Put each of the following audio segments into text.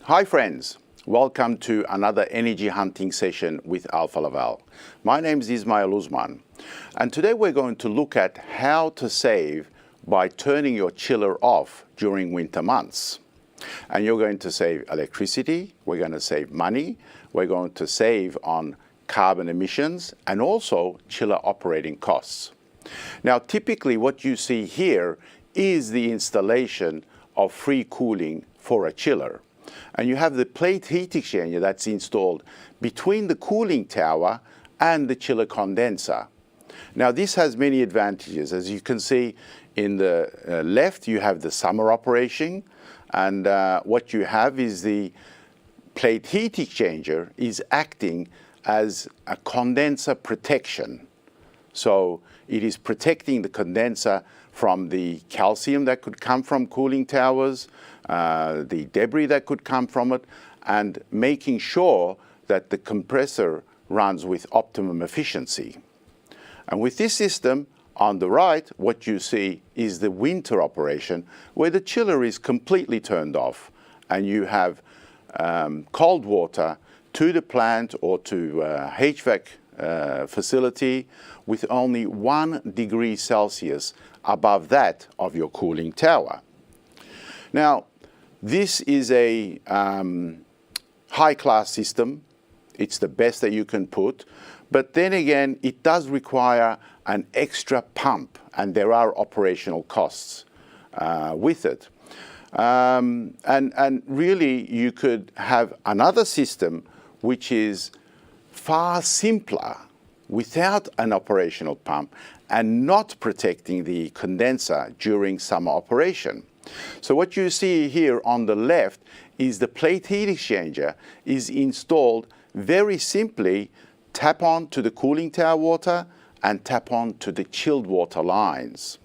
Hi friends, welcome to another energy hunting session with Alfa Laval. My name is Ismail Uzman, and today we're going to look at how to save by turning your chiller off during winter months. And you're going to save electricity, we're going to save money, we're going to save on carbon emissions and also chiller operating costs. Now typically what you see here is the installation of free cooling for a chiller. And you have the plate heat exchanger that's installed between the cooling tower and the chiller condenser. Now this has many advantages. As you can see in the left, you have the summer operation, and what you have is the plate heat exchanger is acting as a condenser protection. So it is protecting the condenser from the calcium that could come from cooling towers, the debris that could come from it, and making sure that the compressor runs with optimum efficiency. And with this system, on the right, what you see is the winter operation, where the chiller is completely turned off, and you have cold water to the plant or to HVAC facility with only 1 degree Celsius above that of your cooling tower. Now, this is a high-class system. It's the best that you can put, but then again, it does require an extra pump, and there are operational costs with it. And really, you could have another system which is far simpler without an operational pump and not protecting the condenser during summer operation. So what you see here on the left is the plate heat exchanger is installed very simply. Tap on to the cooling tower water and tap on to the chilled water lines.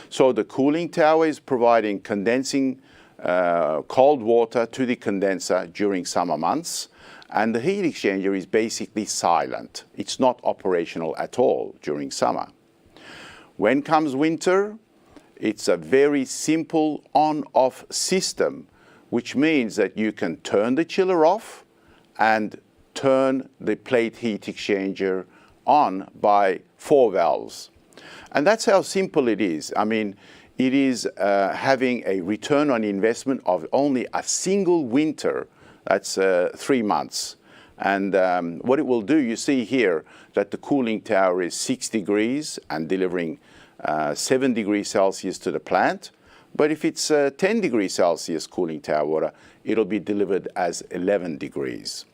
So the cooling tower is providing condensing cold water to the condenser during summer months, and the heat exchanger is basically silent. It's not operational at all during summer. When comes winter, it's a very simple on-off system, which means that you can turn the chiller off and turn the plate heat exchanger on by 4 valves. And that's how simple it is. I mean, it is having a return on investment of only a single winter. That's 3 months. And what it will do, you see here that the cooling tower is 6 degrees and delivering 7 degrees Celsius to the plant. But if it's 10 degrees Celsius cooling tower water, it'll be delivered as 11 degrees.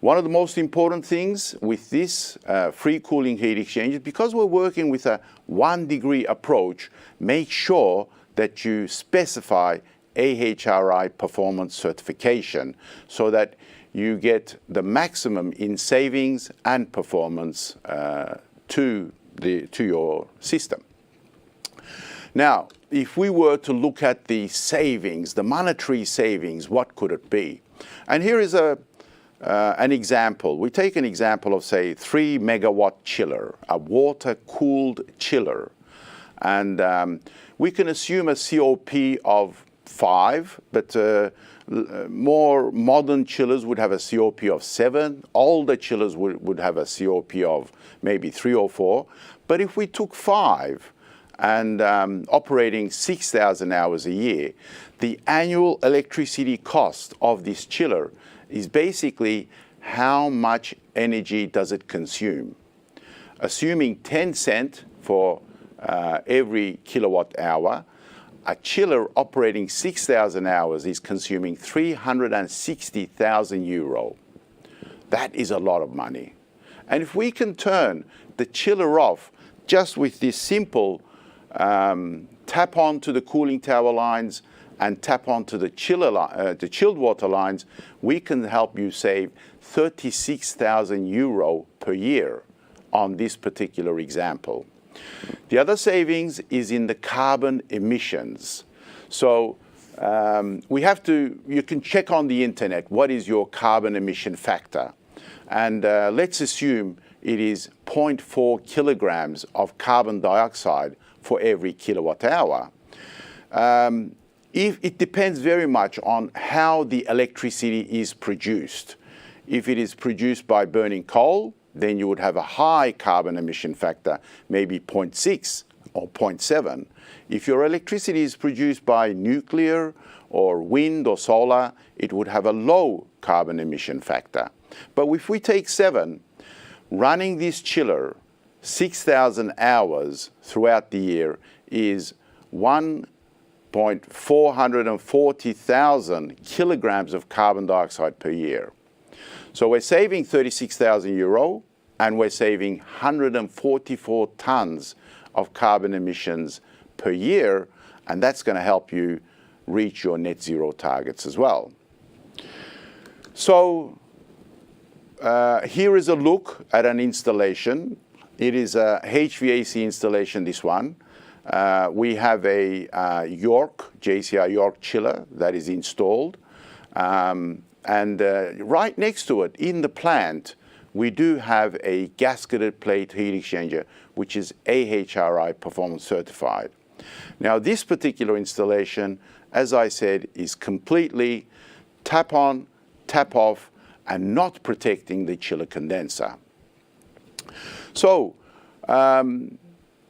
One of the most important things with this free cooling heat exchanger, because we're working with a 1 degree approach, make sure that you specify AHRI performance certification so that you get the maximum in savings and performance to your system. Now, if we were to look at the savings, the monetary savings, what could it be? And here is an example. We take an example of, say, 3 megawatt chiller, a water-cooled chiller. And we can assume a COP of 5, but more modern chillers would have a COP of 7. Older chillers would have a COP of maybe 3 or 4. But if we took 5 and operating 6,000 hours a year, the annual electricity cost of this chiller is basically how much energy does it consume. Assuming 10 cents for every kilowatt hour, a chiller operating 6,000 hours is consuming 360,000 euro. That is a lot of money. And if we can turn the chiller off just with this simple tap on to the cooling tower lines and tap onto the chilled water lines, we can help you save 36,000 euro per year on this particular example. The other savings is in the carbon emissions. So you can check on the internet, what is your carbon emission factor? And let's assume it is 0.4 kilograms of carbon dioxide for every kilowatt hour. If it depends very much on how the electricity is produced. If it is produced by burning coal, then you would have a high carbon emission factor, maybe 0.6 or 0.7. If your electricity is produced by nuclear or wind or solar, it would have a low carbon emission factor. But if we take 7, running this chiller 6,000 hours throughout the year is 1,440,000 kilograms of carbon dioxide per year. So we're saving 36,000 euro and we're saving 144 tons of carbon emissions per year, and that's going to help you reach your net zero targets as well. So here is a look at an installation. It is a HVAC installation, this one. We have a JCI York chiller that is installed. And right next to it, in the plant, we do have a gasketed plate heat exchanger, which is AHRI performance certified. Now, this particular installation, as I said, is completely tap on, tap off, and not protecting the chiller condenser. So,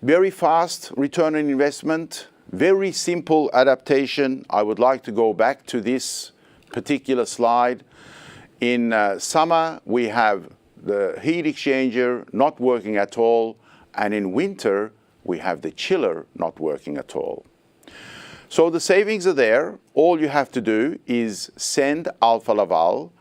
very fast return on investment, very simple adaptation. I would like to go back to this particular slide. In summer, we have the heat exchanger not working at all, and in winter, we have the chiller not working at all. So the savings are there. All you have to do is send Alfa Laval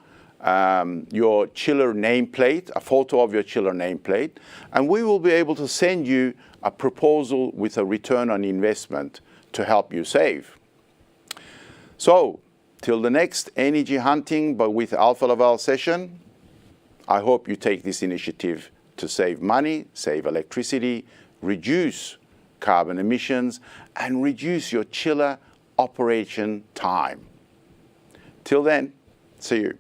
your chiller nameplate, a photo of your chiller nameplate, and we will be able to send you a proposal with a return on investment to help you save. So, till the next energy hunting but with Alfa Laval session, I hope you take this initiative to save money, save electricity, reduce carbon emissions, and reduce your chiller operation time. Till then, see you.